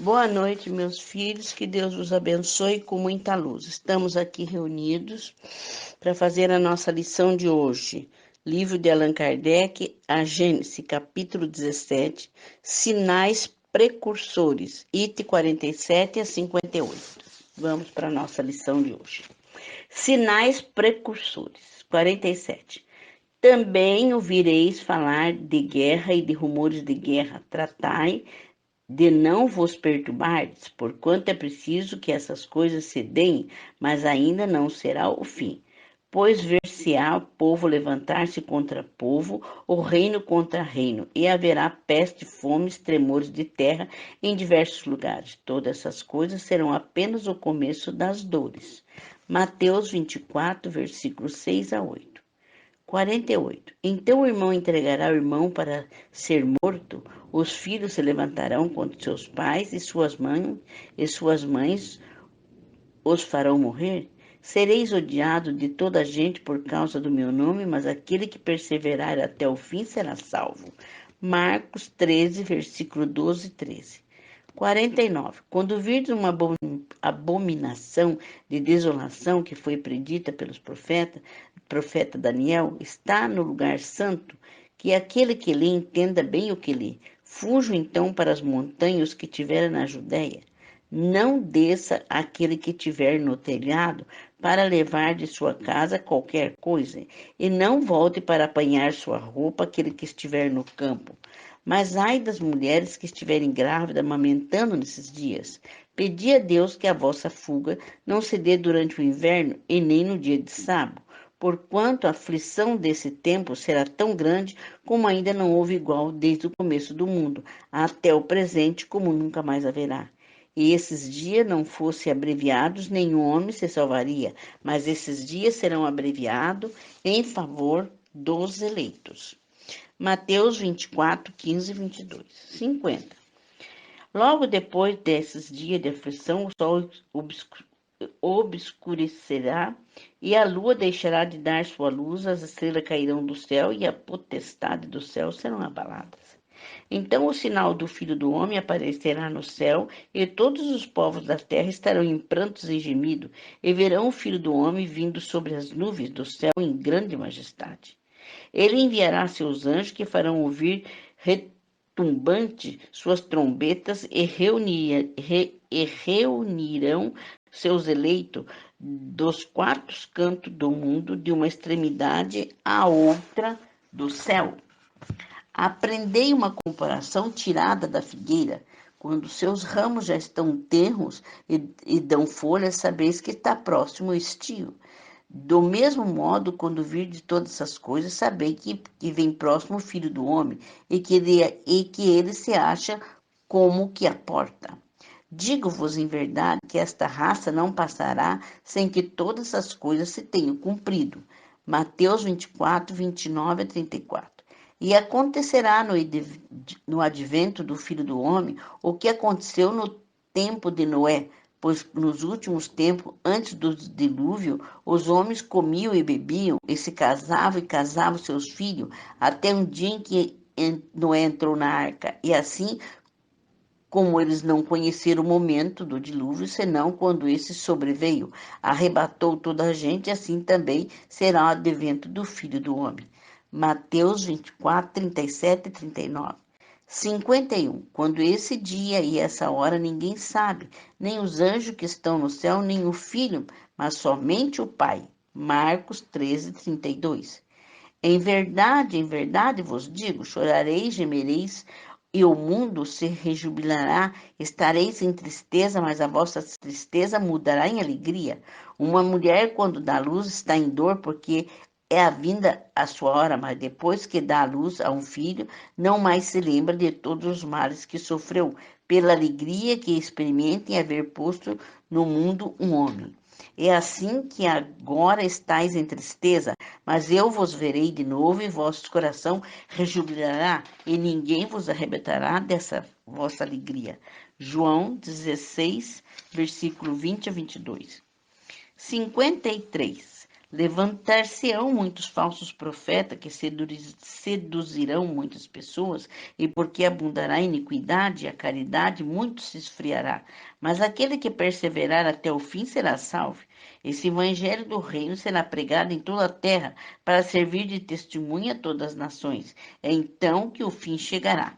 Boa noite, meus filhos, que Deus os abençoe com muita luz. Estamos aqui reunidos para fazer a nossa lição de hoje. Livro de Allan Kardec, a Gênese, capítulo 17, Sinais Precursores, item 47 a 58. Vamos para a nossa lição de hoje. Sinais Precursores, 47. Também ouvireis falar de guerra e de rumores de guerra. Tratai de não vos perturbardes, porquanto é preciso que essas coisas se deem, mas ainda não será o fim. Pois ver-se-á povo levantar-se contra povo, o reino contra reino, e haverá peste, fomes, tremores de terra em diversos lugares. Todas essas coisas serão apenas o começo das dores. Mateus 24, versículos 6 a 8. 48. Então o irmão entregará o irmão para ser morto, os filhos se levantarão contra seus pais e suas mães os farão morrer. Sereis odiados de toda a gente por causa do meu nome, mas aquele que perseverar até o fim será salvo. Marcos 13, versículo 12 e 13. 49. Quando virdes uma abominação de desolação que foi predita pelos profeta Daniel, está no lugar santo, que aquele que lê entenda bem o que lê. Fujo então para as montanhas que tiver na Judéia. Não desça aquele que tiver no telhado para levar de sua casa qualquer coisa, e não volte para apanhar sua roupa aquele que estiver no campo. Mas ai das mulheres que estiverem grávidas, amamentando nesses dias. Pedi a Deus que a vossa fuga não se dê durante o inverno e nem no dia de sábado, porquanto a aflição desse tempo será tão grande como ainda não houve igual desde o começo do mundo, até o presente, como nunca mais haverá. E esses dias não fossem abreviados, nenhum homem se salvaria, mas esses dias serão abreviados em favor dos eleitos. Mateus 24, 15 e 22. 50. Logo depois desses dias de aflição, o sol obscurecerá e a lua deixará de dar sua luz, as estrelas cairão do céu e a potestade do céu serão abaladas. Então o sinal do Filho do Homem aparecerá no céu, e todos os povos da terra estarão em prantos e gemido, e verão o Filho do Homem vindo sobre as nuvens do céu em grande majestade. Ele enviará seus anjos que farão ouvir retumbante suas trombetas e reunirão seus eleitos dos quatro cantos do mundo, de uma extremidade à outra do céu. Aprendei uma comparação tirada da figueira. Quando seus ramos já estão tenros e dão folhas, sabeis que está próximo o estio. Do mesmo modo, quando virdes todas essas coisas, sabei que vem próximo o Filho do Homem, e que ele se acha como que a porta. Digo-vos em verdade que esta raça não passará sem que todas essas coisas se tenham cumprido. Mateus 24, 29 a 34. E acontecerá no advento do Filho do Homem o que aconteceu no tempo de Noé, pois nos últimos tempos, antes do dilúvio, os homens comiam e bebiam, e se casavam seus filhos, até um dia em que Noé entrou na arca. E assim, como eles não conheceram o momento do dilúvio, senão quando esse sobreveio, arrebatou toda a gente, assim também será o advento do Filho do Homem. Mateus 24, 37 e 39. 51. Quando esse dia e essa hora ninguém sabe, nem os anjos que estão no céu, nem o Filho, mas somente o Pai. Marcos 13, 32. Em verdade vos digo, chorareis, gemereis, e o mundo se rejubilará, estareis em tristeza, mas a vossa tristeza mudará em alegria. Uma mulher, quando dá luz, está em dor, porque é a vinda a sua hora, mas depois que dá a luz a um filho, não mais se lembra de todos os males que sofreu, pela alegria que experimenta em haver posto no mundo um homem. É assim que agora estáis em tristeza, mas eu vos verei de novo, e vosso coração rejubilará, e ninguém vos arrebatará dessa vossa alegria. João 16, versículo 20 a 22. 53. Levantar-se-ão muitos falsos profetas que seduzirão muitas pessoas, e porque abundará a iniquidade e a caridade, muito se esfriará. Mas aquele que perseverar até o fim será salvo. Esse evangelho do reino será pregado em toda a terra, para servir de testemunha a todas as nações. É então que o fim chegará.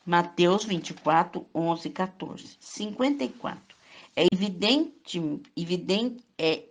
Mateus 24, 11, 14. 54. É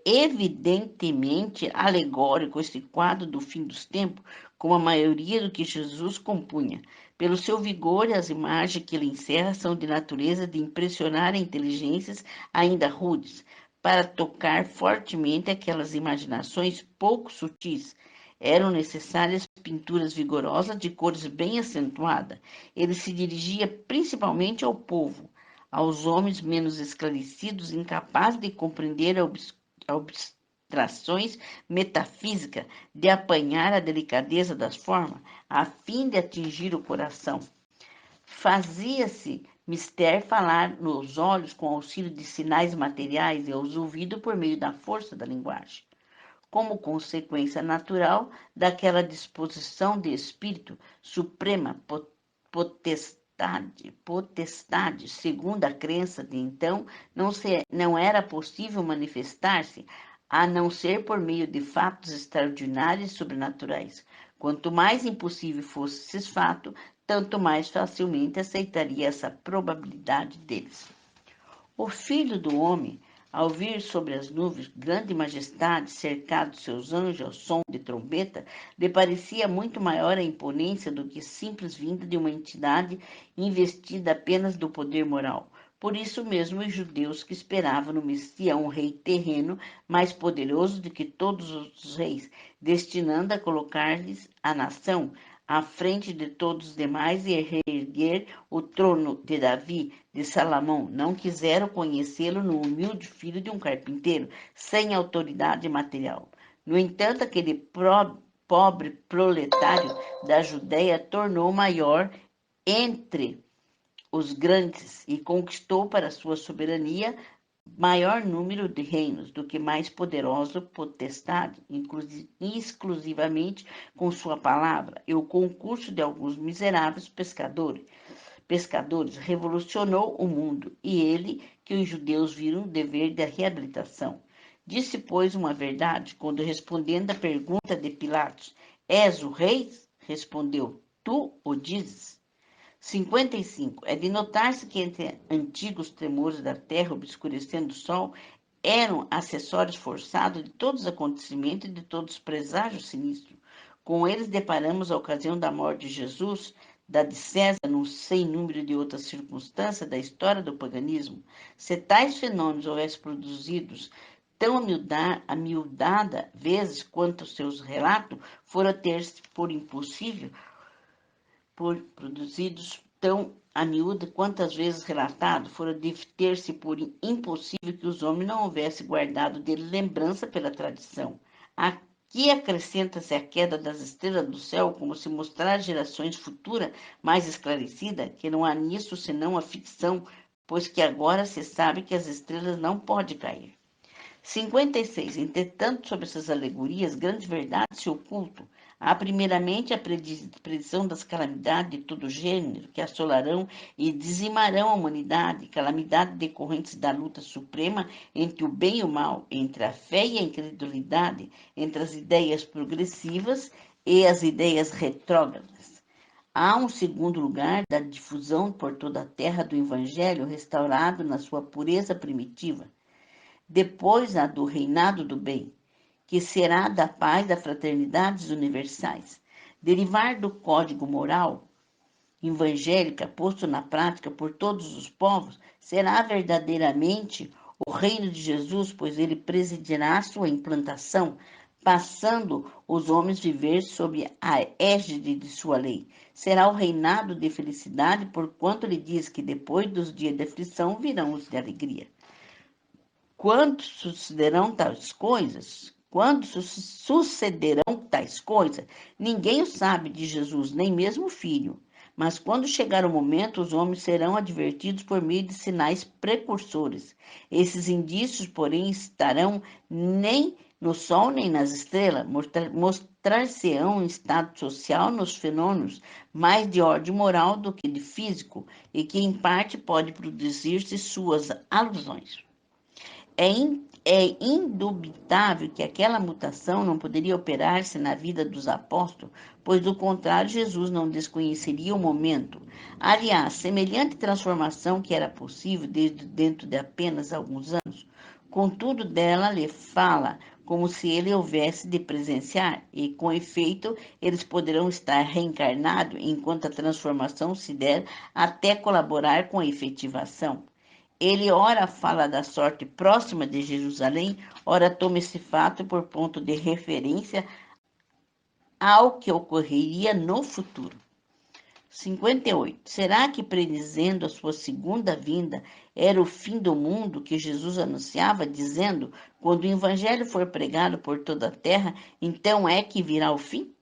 evidentemente alegórico esse quadro do fim dos tempos, como a maioria do que Jesus compunha. Pelo seu vigor, as imagens que ele encerra são de natureza de impressionar inteligências ainda rudes, para tocar fortemente aquelas imaginações pouco sutis. Eram necessárias pinturas vigorosas de cores bem acentuadas. Ele se dirigia principalmente ao povo, aos homens menos esclarecidos, incapazes de compreender abstrações metafísicas, de apanhar a delicadeza das formas, a fim de atingir o coração. Fazia-se mister falar nos olhos com auxílio de sinais materiais e aos ouvidos por meio da força da linguagem, como consequência natural daquela disposição de espírito suprema potestade, segundo a crença de então, não era possível manifestar-se a não ser por meio de fatos extraordinários e sobrenaturais. Quanto mais impossível fosse esses fatos, tanto mais facilmente aceitaria essa probabilidade deles. O filho do homem, ao vir sobre as nuvens, grande majestade, cercado de seus anjos ao som de trombeta, lhe parecia muito maior a imponência do que simples vinda de uma entidade investida apenas do poder moral. Por isso mesmo, os judeus que esperavam no Messias um rei terreno mais poderoso do que todos os reis, destinando a colocar-lhes a nação à frente de todos os demais e reerguer o trono de Davi, de Salomão, não quiseram conhecê-lo no humilde filho de um carpinteiro, sem autoridade material. No entanto, aquele pobre proletário da Judéia tornou maior entre os grandes e conquistou para sua soberania maior número de reinos do que mais poderoso potestade, exclusivamente com sua palavra, e o concurso de alguns miseráveis pescadores revolucionou o mundo, e ele, que os judeus viram o dever da reabilitação. Disse, pois, uma verdade, quando respondendo à pergunta de Pilatos, és o rei? Respondeu, tu o dizes. 55. É de notar-se que entre antigos tremores da terra obscurecendo o sol, eram acessórios forçados de todos os acontecimentos e de todos os preságios sinistros. Com eles deparamos a ocasião da morte de Jesus, da de César, num sem número de outras circunstâncias da história do paganismo. Se tais fenômenos houvessem produzidos tão amiudada vezes quanto seus relatos, fora ter-se por impossível produzidos tão a miúda quantas vezes relatado, fora de ter-se por impossível que os homens não houvessem guardado dele lembrança pela tradição. Aqui acrescenta-se a queda das estrelas do céu, como se mostrar às gerações futuras mais esclarecida, que não há nisso senão a ficção, pois que agora se sabe que as estrelas não podem cair. 56. Entretanto, sobre essas alegorias, grandes verdades se ocultam. Há, primeiramente, a predição das calamidades de todo gênero, que assolarão e dizimarão a humanidade, calamidades decorrentes da luta suprema entre o bem e o mal, entre a fé e a incredulidade, entre as ideias progressivas e as ideias retrógradas. Há um segundo lugar da difusão por toda a terra do Evangelho restaurado na sua pureza primitiva. Depois a do reinado do bem, que será da paz da fraternidades universais. Derivar do código moral evangélica posto na prática por todos os povos será verdadeiramente o reino de Jesus, pois ele presidirá sua implantação, passando os homens viver sob a égide de sua lei. Será o reinado de felicidade, porquanto ele diz que depois dos dias de aflição virão os de alegria. Quando sucederão tais coisas? Ninguém o sabe de Jesus, nem mesmo o Filho. Mas quando chegar o momento, os homens serão advertidos por meio de sinais precursores. Esses indícios, porém, estarão nem no sol nem nas estrelas, mostrar-se-ão em estado social nos fenômenos mais de ordem moral do que de físico, e que em parte pode produzir-se suas alusões. É indubitável que aquela mutação não poderia operar-se na vida dos apóstolos, pois do contrário Jesus não desconheceria o momento. Aliás, semelhante transformação que era possível desde dentro de apenas alguns anos, contudo dela lhe fala como se ele houvesse de presenciar, e com efeito eles poderão estar reencarnados enquanto a transformação se der até colaborar com a efetivação. Ele ora fala da sorte próxima de Jerusalém, ora toma esse fato por ponto de referência ao que ocorreria no futuro. 58. Será que predizendo a sua segunda vinda era o fim do mundo que Jesus anunciava, dizendo: quando o evangelho for pregado por toda a terra, então é que virá o fim?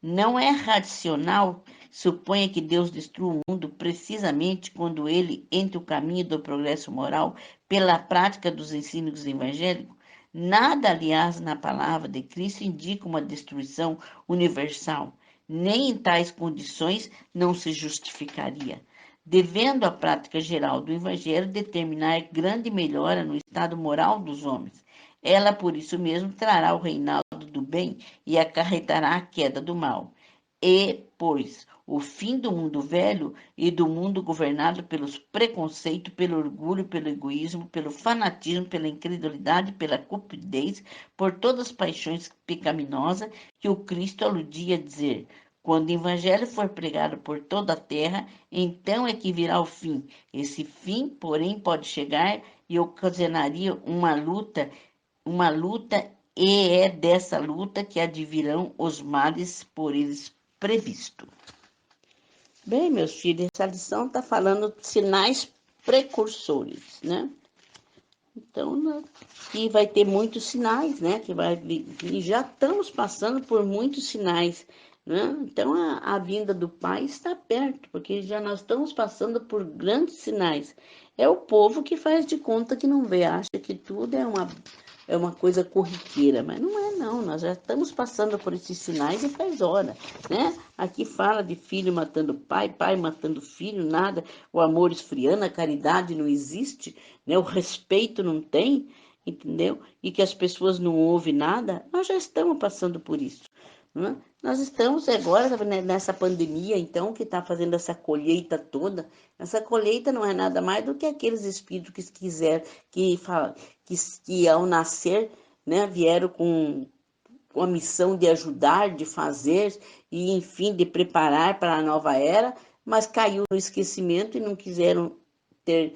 Não é racional suponha que Deus destrua o mundo precisamente quando ele entre o caminho do progresso moral pela prática dos ensinos evangélicos? Nada, aliás, na palavra de Cristo indica uma destruição universal. Nem em tais condições não se justificaria, devendo a prática geral do evangelho determinar grande melhora no estado moral dos homens. Ela, por isso mesmo, trará o reinado do bem e acarretará a queda do mal. E, pois, o fim do mundo velho e do mundo governado pelos preconceitos, pelo orgulho, pelo egoísmo, pelo fanatismo, pela incredulidade, pela cupidez, por todas as paixões pecaminosas que o Cristo aludia a dizer: quando o evangelho for pregado por toda a terra, então é que virá o fim. Esse fim, porém, pode chegar e ocasionaria uma luta, e é dessa luta que advirão os males por eles previsto. Bem, meus filhos, essa lição está falando de sinais precursores, né? Então, que vai ter muitos sinais, né? E já estamos passando por muitos sinais, né? Então, a vinda do Pai está perto, porque já nós estamos passando por grandes sinais. É o povo que faz de conta que não vê, acha que tudo é uma coisa corriqueira, mas não é não, nós já estamos passando por esses sinais e faz hora, né? Aqui fala de filho matando pai, pai matando filho, nada, o amor esfriando, a caridade não existe, né? O respeito não tem, entendeu? E que as pessoas não ouvem nada, nós já estamos passando por isso, né? Nós estamos agora nessa pandemia, então, que está fazendo essa colheita toda. Essa colheita não é nada mais do que aqueles espíritos que quiser, que ao nascer, né, vieram com a missão de ajudar, de fazer e, enfim, de preparar para a nova era, mas caiu no esquecimento e não quiseram ter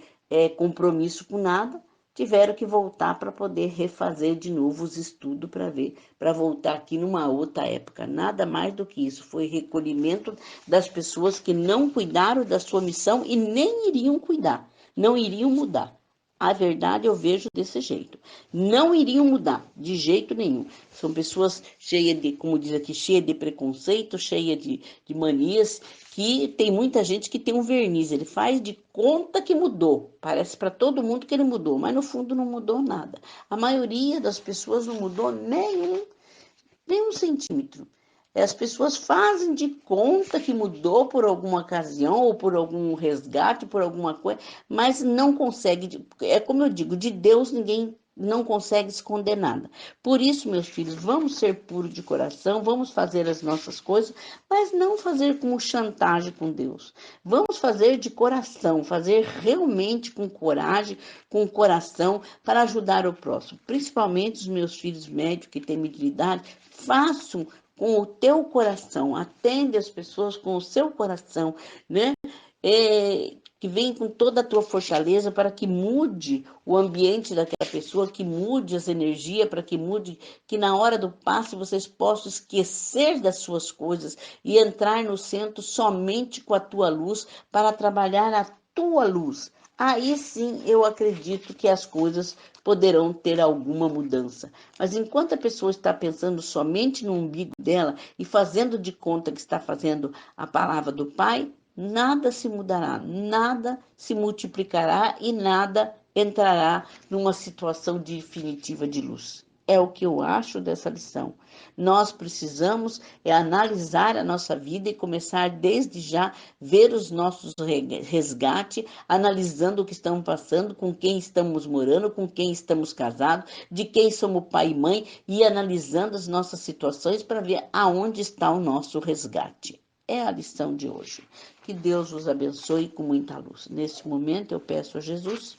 compromisso com nada, tiveram que voltar para poder refazer de novo os estudos para ver, para voltar aqui numa outra época. Nada mais do que isso, foi recolhimento das pessoas que não cuidaram da sua missão e nem iriam cuidar, não iriam mudar. A verdade eu vejo desse jeito. Não iriam mudar, de jeito nenhum. São pessoas cheias de, como diz aqui, cheias de preconceito, cheias de manias, que tem muita gente que tem um verniz. Ele faz de conta que mudou. Parece para todo mundo que ele mudou, mas no fundo não mudou nada. A maioria das pessoas não mudou nem um centímetro. As pessoas fazem de conta que mudou por alguma ocasião ou por algum resgate, por alguma coisa, mas não consegue. É como eu digo, de Deus ninguém não consegue esconder nada. Por isso, meus filhos, vamos ser puros de coração, vamos fazer as nossas coisas, mas não fazer como chantagem com Deus. Vamos fazer de coração, fazer realmente com coragem, com coração, para ajudar o próximo. Principalmente os meus filhos médicos que têm mediunidade, façam com o teu coração, atende as pessoas com o seu coração, né? Que vem com toda a tua fortaleza para que mude o ambiente daquela pessoa, que mude as energias, para que mude, que na hora do passe vocês possam esquecer das suas coisas e entrar no centro somente com a tua luz para trabalhar a tua luz. Aí sim eu acredito que as coisas poderão ter alguma mudança. Mas enquanto a pessoa está pensando somente no umbigo dela e fazendo de conta que está fazendo a palavra do Pai, nada se mudará, nada se multiplicará e nada entrará numa situação definitiva de luz. É o que eu acho dessa lição. Nós precisamos analisar a nossa vida e começar desde já ver os nossos resgates, analisando o que estamos passando, com quem estamos morando, com quem estamos casados, de quem somos pai e mãe, e analisando as nossas situações para ver aonde está o nosso resgate. É a lição de hoje. Que Deus os abençoe com muita luz. Neste momento eu peço a Jesus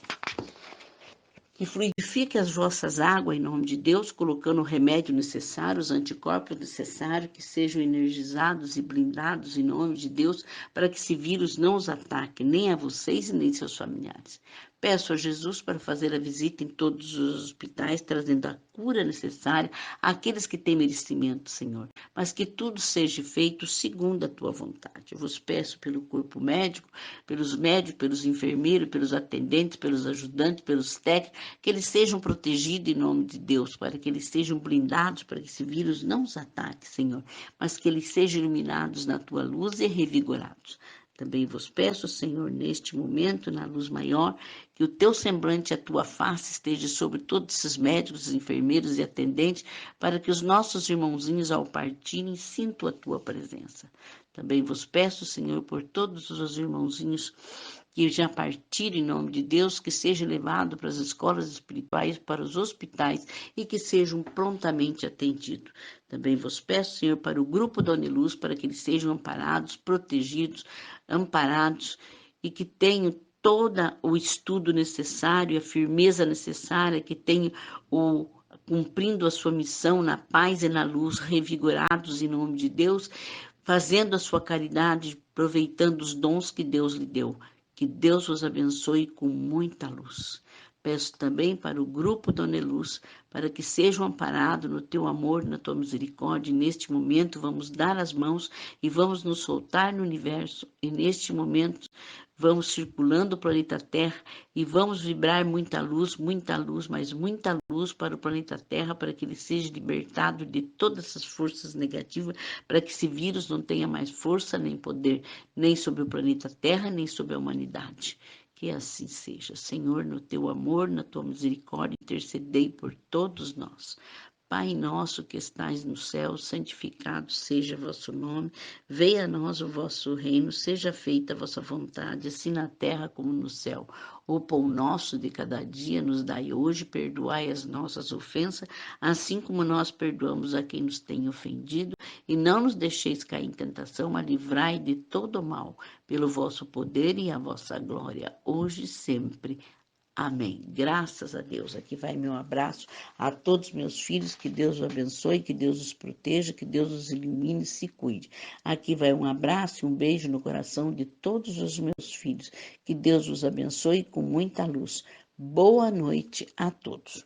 que fluidifique as vossas águas em nome de Deus, colocando o remédio necessário, os anticorpos necessários, que sejam energizados e blindados em nome de Deus, para que esse vírus não os ataque, nem a vocês e nem seus familiares. Peço a Jesus para fazer a visita em todos os hospitais, trazendo a cura necessária àqueles que têm merecimento, Senhor, mas que tudo seja feito segundo a tua vontade. Eu vos peço pelo corpo médico, pelos enfermeiros, pelos atendentes, pelos ajudantes, pelos técnicos, que eles sejam protegidos em nome de Deus, para que eles sejam blindados, para que esse vírus não os ataque, Senhor, mas que eles sejam iluminados na tua luz e revigorados. Também vos peço, Senhor, neste momento, na luz maior, que o teu semblante e a tua face esteja sobre todos esses médicos, enfermeiros e atendentes, para que os nossos irmãozinhos, ao partirem, sintam a tua presença. Também vos peço, Senhor, por todos os irmãozinhos que já partiram em nome de Deus, que seja levado para as escolas espirituais, para os hospitais e que sejam prontamente atendidos. Também vos peço, Senhor, para o grupo da Uniluz, para que eles sejam amparados, protegidos, amparados e que tenham todo o estudo necessário, a firmeza necessária, que tenham cumprindo a sua missão na paz e na luz, revigorados em nome de Deus, fazendo a sua caridade, aproveitando os dons que Deus lhe deu. Que Deus os abençoe com muita luz. Peço também para o grupo Dona Luz, para que sejam amparados no teu amor, na tua misericórdia. E neste momento vamos dar as mãos e vamos nos soltar no universo. E neste momento vamos circulando o planeta Terra e vamos vibrar muita luz, mas muita luz para o planeta Terra, para que ele seja libertado de todas essas forças negativas, para que esse vírus não tenha mais força nem poder, nem sobre o planeta Terra, nem sobre a humanidade. Que assim seja. Senhor, no teu amor, na tua misericórdia, intercedei por todos nós. Pai nosso que estais no céu, santificado seja vosso nome, venha a nós o vosso reino, seja feita a vossa vontade, assim na terra como no céu. O pão nosso de cada dia nos dai hoje, perdoai as nossas ofensas, assim como nós perdoamos a quem nos tem ofendido, e não nos deixeis cair em tentação, mas livrai de todo o mal, pelo vosso poder e a vossa glória, hoje e sempre. Amém. Graças a Deus. Aqui vai meu abraço a todos meus filhos. Que Deus os abençoe, que Deus os proteja, que Deus os ilumine e se cuide. Aqui vai um abraço e um beijo no coração de todos os meus filhos. Que Deus os abençoe com muita luz. Boa noite a todos.